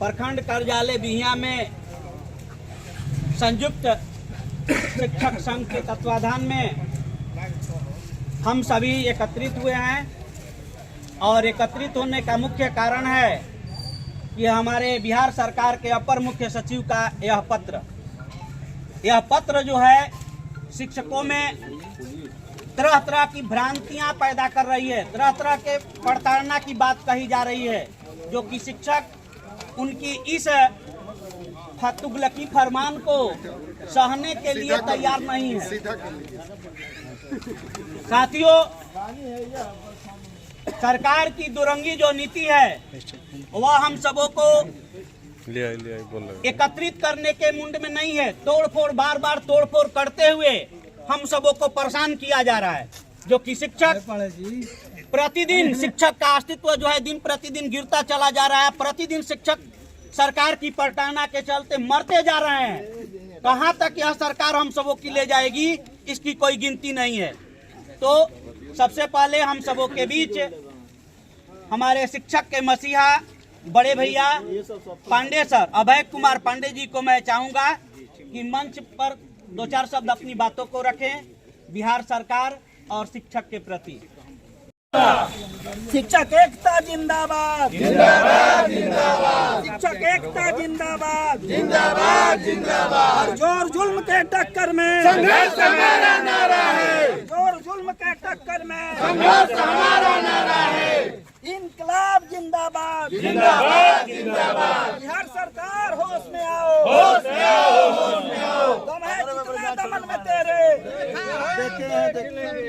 प्रखंड कार्यालय बिहिया में संयुक्त शिक्षक संघ के तत्वाधान में हम सभी एकत्रित हुए हैं और एकत्रित होने का मुख्य कारण है कि हमारे बिहार सरकार के अपर मुख्य सचिव का यह पत्र जो है शिक्षकों में तरह तरह की भ्रांतियां पैदा कर रही है, तरह तरह के प्रताड़ना की बात कही जा रही है, जो कि शिक्षक उनकी इस तुगलकी फरमान को सहने के लिए तैयार नहीं है। साथियों, सरकार की दुरंगी जो नीति है वह हम सबों को एकत्रित करने के मुंड में नहीं है। तोड़फोड़, बार बार तोड़फोड़ करते हुए हम सबों को परेशान किया जा रहा है, जो कि शिक्षक प्रतिदिन, शिक्षक का अस्तित्व जो है दिन प्रतिदिन गिरता चला जा रहा है। प्रतिदिन शिक्षक सरकार की प्रताड़ना के चलते मरते जा रहे हैं। कहां तक यह सरकार हम सबों की ले जाएगी, इसकी कोई गिनती नहीं है। तो सबसे पहले हम सबों के बीच हमारे शिक्षक के मसीहा बड़े भैया पांडे सर, अभय कुमार पांडे जी को मैं चाहूंगा कि मंच पर दो चार शब्द अपनी बातों को रखें बिहार सरकार और शिक्षक के प्रति। शिक्षक एकता जिंदाबाद, जिंदाबाद जिंदाबाद, शिक्षक एकता जिंदाबाद, जिंदाबाद जिंदाबाद। जोर जुल्म के टक्कर में संघर्ष हमारा नारा है, जोर जुल्म के टक्कर में संघर्ष हमारा नारा है। इनकलाब जिंदाबाद, जिंदाबाद जिंदाबाद। बिहार सरकार होश में आओ, होश में आओ, होश में आओ। दम है कितना दमन में तेरे,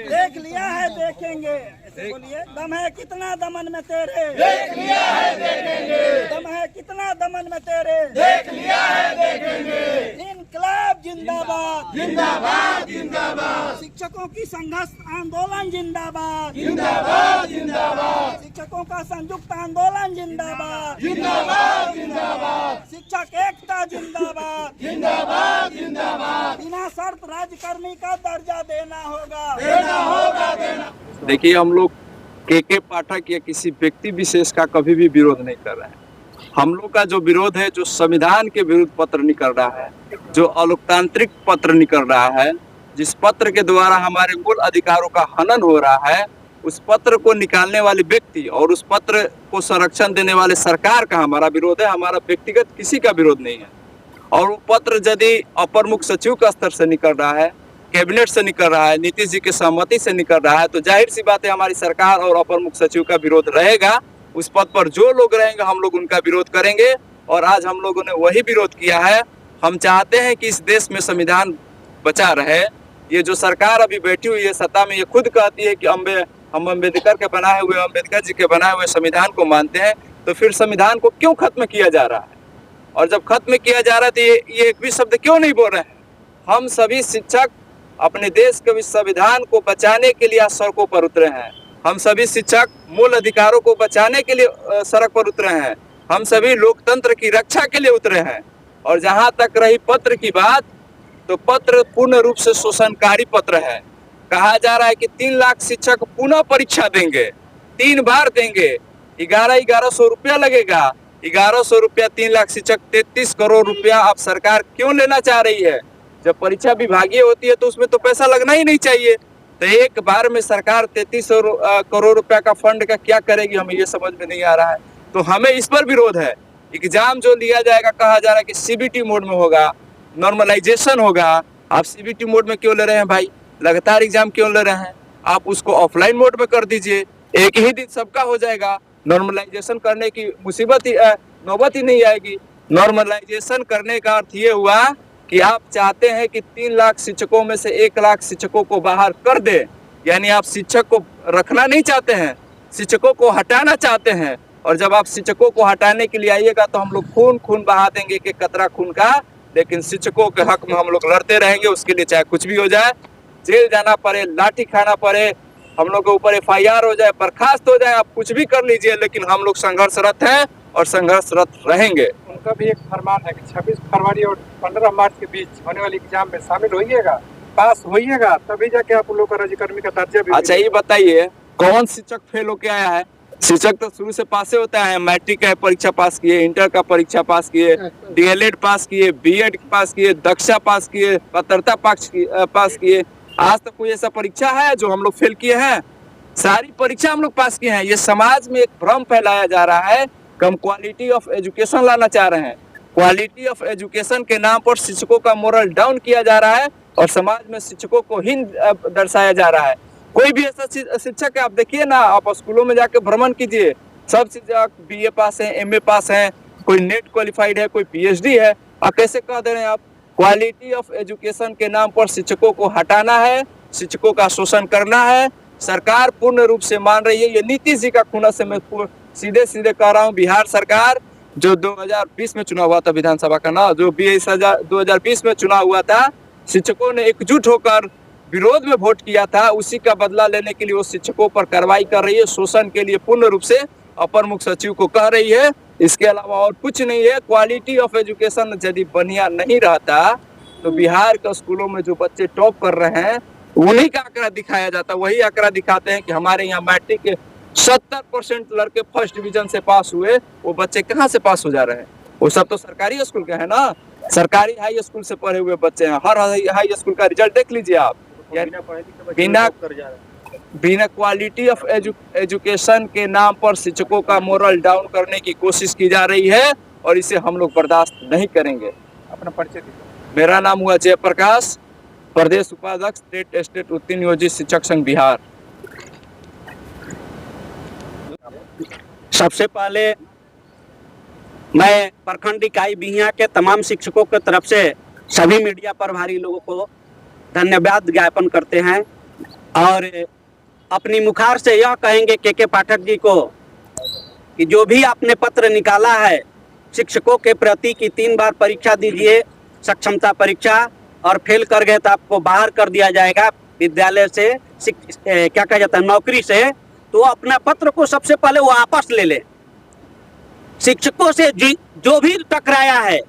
देख लिया है देखेंगे। बोलिए, दम है कितना दमन में तेरे, देख लिया है देखेंगे। दम है कितना दमन में तेरे, देख लिया है देखेंगे। इनकलाब जिंदाबाद, जिंदाबाद जिंदाबाद। शिक्षकों की संघर्ष आंदोलन जिंदाबाद, जिंदाबाद जिंदाबाद। शिक्षकों का संयुक्त आंदोलन जिंदाबाद, जिंदाबाद जिंदाबाद। शिक्षक एकता जिंदाबाद, जिंदाबाद जिंदाबाद। बिना शर्त राज्यकर्मी का दर्जा देना होगा, देना होगा, देना। देखिए, हम लोग के पाठक या किसी व्यक्ति विशेष का कभी भी विरोध नहीं कर रहे हैं। हम लोग का जो विरोध है, जो संविधान के विरुद्ध पत्र निकल रहा है, जो अलोकतांत्रिक पत्र निकल रहा है, जिस पत्र के द्वारा हमारे मूल अधिकारों का हनन हो रहा है, उस पत्र को निकालने वाले व्यक्ति और उस पत्र को संरक्षण देने वाले सरकार का हमारा विरोध है। हमारा व्यक्तिगत किसी का विरोध नहीं है। और वो पत्र यदि अपर मुख्य सचिव का स्तर से निकल रहा है, कैबिनेट से निकल रहा है, नीतीश जी की सहमति से निकल रहा है, तो जाहिर सी बात है हमारी सरकार और अपर मुख्य सचिव का विरोध रहेगा। उस पद पर जो लोग रहेंगे हम लोग उनका विरोध करेंगे और आज हम लोगों ने वही विरोध किया है। हम चाहते हैं कि इस देश में संविधान बचा रहे। ये जो सरकार अभी बैठी हुई है सत्ता में, ये खुद कहती है कि हम अम्बेडकर के बनाए हुए, अम्बेडकर जी के बनाए हुए संविधान को मानते हैं, तो फिर संविधान को क्यों खत्म किया जा रहा है? और जब खत्म किया जा रहा है तो ये एक भी शब्द क्यों नहीं बोल रहे हैं? हम सभी शिक्षक अपने देश के संविधान को बचाने के लिए सड़कों पर उतरे हैं। हम सभी शिक्षक मूल अधिकारों को बचाने के लिए सड़क पर उतरे हैं। हम सभी लोकतंत्र की रक्षा के लिए उतरे हैं। और जहां तक रही पत्र की बात, तो पत्र पूर्ण रूप से शोषणकारी पत्र है। कहा जा रहा है कि 3 लाख शिक्षक पुनः परीक्षा देंगे, 3 बार देंगे, 1100 रुपया लगेगा। 1100 रुपया 3 लाख शिक्षक, 33 करोड़ रुपया अब सरकार क्यों लेना चाह रही है? जब परीक्षा विभागीय होती है तो उसमें तो पैसा लगना ही नहीं चाहिए। तो एक बार में सरकार 33 करोड़ रुपया का फंड का क्या करेगी, हमें ये समझ में नहीं आ रहा है। तो हमें इस पर विरोध है। एग्जाम जो लिया जाएगा, कहा जा रहा है कि सीबीटी मोड में होगा, नॉर्मलाइजेशन होगा। आप सीबीटी मोड में क्यों ले रहे हैं भाई? लगातार एग्जाम क्यों ले रहे हैं? आप उसको ऑफलाइन मोड में कर दीजिए, एक ही दिन सबका हो जाएगा। नॉर्मलाइजेशन करने की नौबत ही नहीं आएगी। नॉर्मलाइजेशन करने का अर्थ ये हुआ कि आप चाहते हैं कि 3 लाख शिक्षकों में से 1 लाख शिक्षकों को बाहर कर दे। यानी आप शिक्षक को रखना नहीं चाहते हैं, शिक्षकों को हटाना चाहते हैं। और जब आप शिक्षकों को हटाने के लिए आइएगा तो हम लोग खून बहा देंगे कि कतरा खून का, लेकिन शिक्षकों के हक में हम लोग लड़ते रहेंगे। उसके लिए चाहे कुछ भी हो जाए, जेल जाना पड़े, लाठी खाना पड़े, हम लोग के ऊपर FIR हो जाए, बर्खास्त हो जाए, आप कुछ भी कर लीजिए, लेकिन हम लोग संघर्षरत हैं और संघर्षरत रहेंगे। उनका भी एक फरमान है कि 26 फरवरी और 15 मार्च के बीच होने वाली एग्जाम में शामिल होइएगा, पास होइएगा, तभी जाके आप लोग का राज्यकर्मी का दर्जा भी। अच्छा, ये बताइए, कौन शिक्षक फेल होके आया है? शिक्षक तो शुरू से पासे होता है, मैट्रिक का परीक्षा पास किए, इंटर का परीक्षा पास किए, डीएलएड पास किए, बीएड पास किए, दक्षा पास किए, पात्रता पास किए। आज तक कोई ऐसा परीक्षा है जो हम लोग फेल किए हैं? सारी परीक्षा हम लोग पास किए हैं। ये समाज में एक भ्रम फैलाया जा रहा है कि हम क्वालिटी ऑफ एजुकेशन लाना चाह रहे हैं। क्वालिटी ऑफ एजुकेशन के नाम पर शिक्षकों का मोरल डाउन किया जा रहा है और समाज में शिक्षकों को हीन दर्शाया जा रहा है। कोई भी ऐसा शिक्षक है, आप देखिए ना, आप स्कूलों में जाकर भ्रमण कीजिए, सब शिक्षक बीए पास हैं, एमए पास हैं, कोई नेट क्वालिफाइड है, कोई पीएचडी है। आप कैसे कह दे रहे हैं? आप क्वालिटी ऑफ एजुकेशन के नाम पर शिक्षकों को हटाना है, शिक्षकों का शोषण करना है। सरकार पूर्ण रूप से मान रही है। ये नीतीश जी का खुनासे मैं सीधे कह रहा हूँ। बिहार सरकार जो 2020 में चुनाव हुआ था विधानसभा का ना, जो 2020 में चुनाव हुआ था, शिक्षकों ने एकजुट होकर विरोध में वोट किया था, उसी का बदला लेने के लिए वो शिक्षकों पर कार्रवाई कर रही है। शोषण के लिए पूर्ण रूप से अपर मुख्य सचिव को कह रही है। इसके अलावा और कुछ नहीं है। क्वालिटी ऑफ एजुकेशन यदि बढ़िया नहीं रहता तो बिहार के स्कूलों में जो बच्चे टॉप कर रहे हैं उन्हीं का आंकड़ा दिखाया जाता। वही आंकड़ा दिखाते हैं कि हमारे यहाँ मैट्रिक के 70% लड़के फर्स्ट डिवीजन से पास हुए। वो बच्चे कहाँ से पास हो जा रहे हैं? वो सब तो सरकारी स्कूल के हैं ना, सरकारी हाई स्कूल से पढ़े हुए बच्चे हैं। हर हाई स्कूल का रिजल्ट देख लीजिए आप। बिना क्वालिटी ऑफ एजुकेशन के नाम पर शिक्षकों का मोरल डाउन करने की कोशिश की जा रही है और इसे हम लोग बर्दाश्त नहीं करेंगे। अपना परिचय दीजिए। मेरा नाम हुआ जयप्रकाश, प्रदेश उपाध्यक्ष स्टेट उत्तीर्ण नियोजित शिक्षक संघ बिहार। सबसे पहले मैं प्रखंड इकाई बिहिया के तमाम शिक्षकों की तरफ से सभी मीडिया प्रभारी लोगों को धन्यवाद ज्ञापन करते हैं और अपनी मुखार से यह कहेंगे के पाठक जी को कि जो भी आपने पत्र निकाला है शिक्षकों के प्रति की 3 बार परीक्षा दीजिए, सक्षमता परीक्षा, और फेल कर गए तो आपको बाहर कर दिया जाएगा विद्यालय से, क्या कहा जाता है, नौकरी से। तो अपना पत्र को सबसे पहले वो वापस ले ले। शिक्षकों से जो भी टकराया है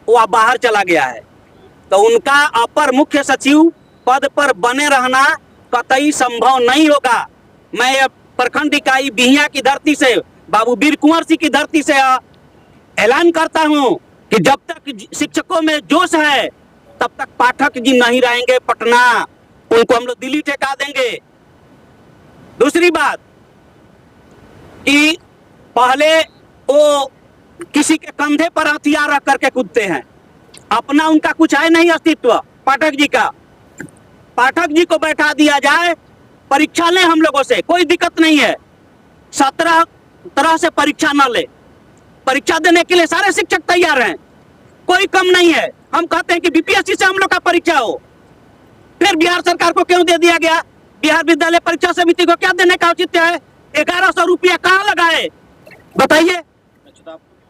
वो बाहर चला गया है, तो उनका अपर मुख्य सचिव पद पर बने रहना कतई संभव नहीं होगा। मैं प्रखंड इकाई बिहिया की धरती से, बाबू वीर कुंवर सिंह की धरती से ऐलान करता हूं कि जब तक शिक्षकों में जोश है तब तक पाठक जी नहीं रहेंगे पटना, उनको हम लोग दिल्ली टेका देंगे। दूसरी बात कि पहले वो किसी के कंधे पर हथियार रख करके कूदते हैं, अपना उनका कुछ है नहीं अस्तित्व पाठक जी का। पाठक जी को बैठा दिया जाए, परीक्षा ले हम लोगों से, कोई दिक्कत नहीं है। 17 तरह से परीक्षा न ले, परीक्षा देने के लिए सारे शिक्षक तैयार हैं, कोई कम नहीं है। हम कहते हैं कि बीपीएससी से हम लोग का परीक्षा हो। फिर बिहार सरकार को क्यों दे दिया गया? बिहार विद्यालय परीक्षा समिति को क्या देने का औचित्य है? 1100 रुपया कहाँ लगाए बताइए?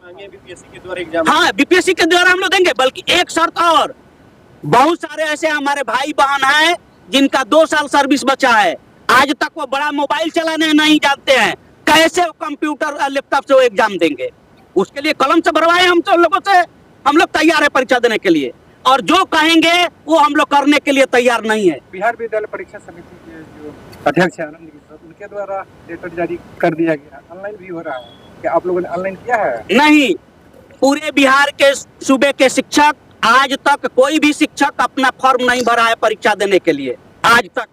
बीपीएससी के द्वारा एग्जाम, हाँ बीपीएससी के द्वारा हम लोग देंगे। बल्कि एक शर्त और, बहुत सारे ऐसे हमारे भाई बहन हैं जिनका 2 साल सर्विस बचा है, आज तक वो बड़ा मोबाइल चलाने नहीं जानते हैं, कैसे वो कंप्यूटर लैपटॉप से वो एग्जाम देंगे? उसके लिए कलम से भरवाए हम तो लोगों से, हम लोग तैयार है परीक्षा देने के लिए, और जो कहेंगे वो हम लोग करने के लिए तैयार नहीं है। बिहार विद्यालय परीक्षा समिति के जो अध्यक्ष है आनंद किशोर, उनके द्वारा लेटर जारी कर दिया गया, ऑनलाइन भी हो रहा है। क्या आप लोगों ने ऑनलाइन किया है? नहीं, पूरे बिहार के सूबे के शिक्षक, आज तक कोई भी शिक्षक अपना फॉर्म नहीं भरा है परीक्षा देने के लिए। आज तक,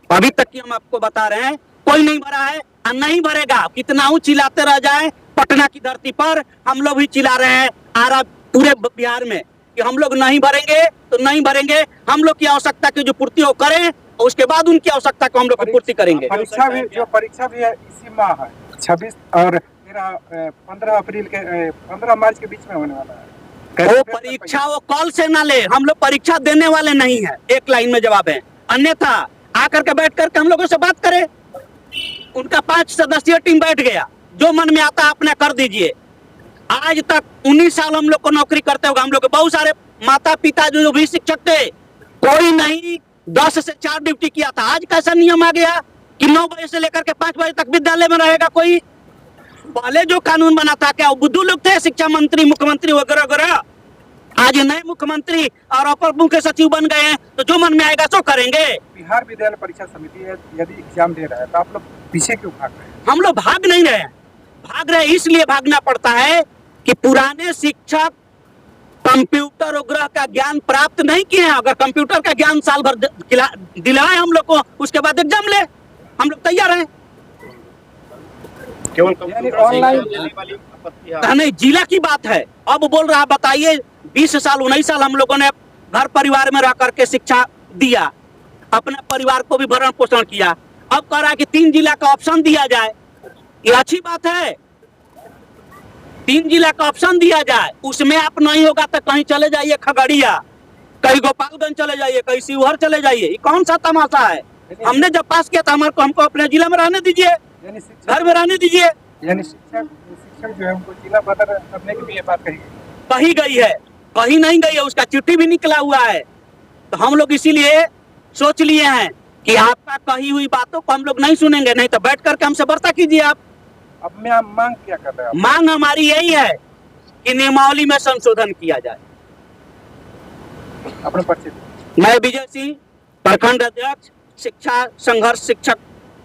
अभी तक की हम आपको बता रहे हैं, कोई नहीं भरा है और नहीं भरेगा। कितना चिल्लाते रह जाए, पटना की धरती पर हम लोग भी चिल्ला रहे हैं आरा पूरे बिहार में कि हम लोग नहीं भरेंगे तो नहीं भरेंगे। हम लोग की आवश्यकता की जो पूर्ति हो करें और उसके बाद उनकी आवश्यकता को हम लोग पूर्ति करेंगे। परीक्षा भी है इसी माह है, 26 और 15 मार्च के बीच में होने वाला है। वो परीक्षा वो कॉल से ना ले, हम लोग परीक्षा देने वाले नहीं है, एक लाइन में जवाब है। अन्यथा आकर के बैठ करके हम लोगों से बात करें। उनका 5 सदस्यीय टीम बैठ गया, जो मन में आता आपने कर दीजिए। आज तक 19 साल हम लोग को नौकरी करते होगा, हम लोग बहुत सारे माता पिता जो भी शिक्षक थे, कोई नहीं 10 से 4 ड्यूटी किया था। आज कैसा नियम आ गया कि 9 बजे से लेकर के 5 बजे तक विद्यालय में रहेगा कोई? पहले जो कानून बना था, क्या बुद्धू लोग थे शिक्षा मंत्री, मुख्यमंत्री वगैरह वगैरह? आज नए मुख्यमंत्री और अपर मुख्य सचिव बन गए हैं, तो जो मन में आएगा सो करेंगे। बिहार विद्यालय परीक्षा समिति यदि एग्जाम दे रहा है तो आप लोग पीछे क्यों भाग रहे हैं? हम लोग भाग नहीं रहे हैं, भाग रहे इसलिए भागना पड़ता है कि पुराने शिक्षक कंप्यूटर वगैरह का ज्ञान प्राप्त नहीं किए हैं। अगर कंप्यूटर का ज्ञान साल भर दिलाए हम लोग को, उसके बाद एग्जाम ले, हम लोग तैयार हैं। केवल यानी कंप्यूटर से ऑनलाइन एग्जाम लेने वाली आपत्ति नहीं, जिला की बात है। अब बोल रहा है, बताइए 20 साल 19 साल हम लोगों ने घर परिवार में रह करके शिक्षा दिया, अपने परिवार को भी भरण पोषण किया। अब कह रहा है कि 3 जिला का ऑप्शन दिया जाए, ये अच्छी बात है। 3 जिला का ऑप्शन दिया जाए, उसमें आप नहीं होगा तो कहीं चले जाइए खगड़िया, कहीं गोपालगंज चले जाइए, कहीं शिवहर चले जाइए। ये कौन सा तमाशा है? हमने जब पास किया था हमको अपने जिला में रहने दीजिए, यानी घर में रहने दीजिए। यानी शिक्षक जो है उनको जिला बदल करने की भी ये बात कही कही गई है, कहीं नहीं गई है, उसका चिट्ठी भी निकला हुआ है। तो हम लोग इसीलिए सोच लिए हैं कि आपका कही हुई बातों को हम लोग नहीं सुनेंगे, नहीं तो बैठ करके हमसे वार्ता कीजिए आप। अब मैं आप मांग क्या कर रहे हैं? मांग हमारी यही है कि नियमावली में संशोधन किया जाए। अपने परिचय मैं विजय सिंह, प्रखंड अध्यक्ष, शिक्षा संघर्ष शिक्षक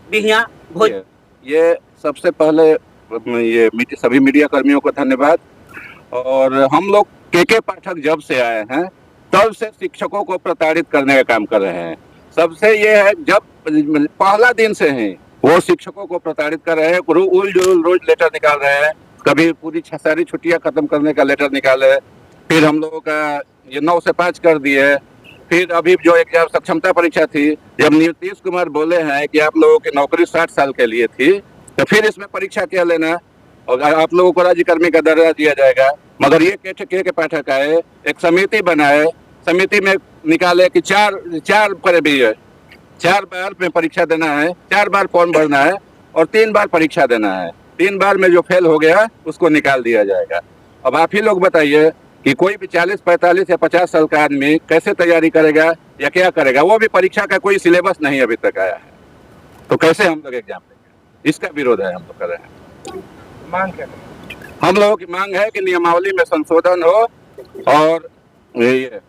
बिहिया भोज। ये सबसे पहले ये सभी मीडिया कर्मियों को धन्यवाद। और हम लोग के पाठक जब से आए हैं तब से शिक्षकों को प्रताड़ित करने का काम कर रहे हैं। सबसे ये है, जब पहला दिन से ही वो शिक्षकों को प्रताड़ित कर रहे हैं, रोज लेटर निकाल रहे हैं। कभी पूरी सारी छुट्टियां खत्म करने का लेटर निकाले, फिर हम लोगों का ये 9 से 5 कर दिए। फिर अभी जो एग्जाम सक्षमता परीक्षा थी, जब नीतीश कुमार बोले हैं कि आप लोगों की नौकरी 60 साल के लिए थी, तो फिर इसमें परीक्षा क्या लेना, और आप लोगों को राज्यकर्मी का दर्जा दिया जाएगा। मगर ये के पाठक आए, एक समिति बनाए, समिति में निकाले कि 4 पर भी है, 4 बार में परीक्षा देना है, 4 बार फॉर्म भरना है और 3 बार परीक्षा देना है। 3 बार में जो फेल हो गया उसको निकाल दिया जाएगा। अब आप ही लोग बताइए कि कोई भी 40, 45 या 50 साल का आदमी कैसे तैयारी करेगा या क्या करेगा? वो भी परीक्षा का कोई सिलेबस नहीं अभी तक आया है, तो कैसे हम लोग एग्जाम देंगे? इसका विरोध है हम लोग कर रहे हैं। मांग क्या करें? हम लोगों की मांग है कि नियमावली में संशोधन हो और ये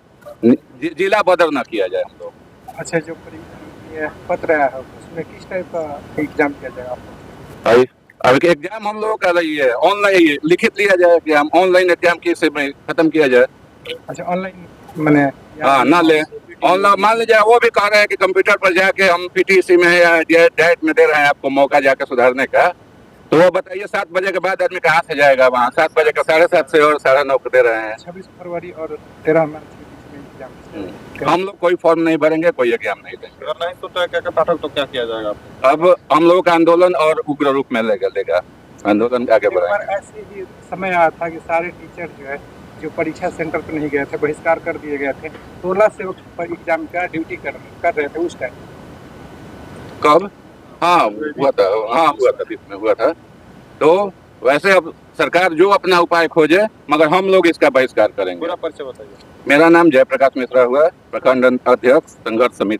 जिला बदल न किया जाए हम लोग। अच्छा, जो ये पत्र आया है उसमें किस टाइप का एग्जाम किया जाएगा आपको? अब एग्जाम हम लोग कर रही है ऑनलाइन, लिखित लिया जाए कि हम ऑनलाइन एग्जाम की में खत्म किया जाए। अच्छा, ऑनलाइन मैंने हाँ ना ले, ऑनलाइन मान लीजिए वो भी कह रहे हैं कि कंप्यूटर पर जाके हम पीटीसी में या डाइट में दे रहे हैं आपको मौका जाके सुधारने का। तो वो बताइए 7 बजे के बाद आदमी कहाँ से जाएगा वहाँ? 7 बजे का 7:30 से और 9:30 को दे रहे हैं। 26 फरवरी और 13 मार्च के बीच में एग्जाम। हम लोग कोई फॉर्म नहीं भरेंगे, कोई एग्जाम नहीं देंगे। अगर नहीं सोचा क्या पाठक तो क्या किया जाएगा? अब हम लोगों का आंदोलन और उग्र रूप में लेगा आंदोलन आगे बढ़ाएंगे। ऐसे ही समय आया था कि सारे टीचर जो है जो परीक्षा सेंटर पर नहीं गए थे, बहिष्कार कर दिए गए थे। 16 से पर एग्जाम का ड्यूटी कर रहे थे उस टाइम। कब? हाँ हुआ था, बीच में हुआ था। तो वैसे अब सरकार जो अपना उपाय खोजे, मगर हम लोग इसका बहिष्कार करेंगे। पूरा परिचय बताइए। मेरा नाम जयप्रकाश मिश्रा हुआ, प्रखंड अध्यक्ष संघर्ष समिति।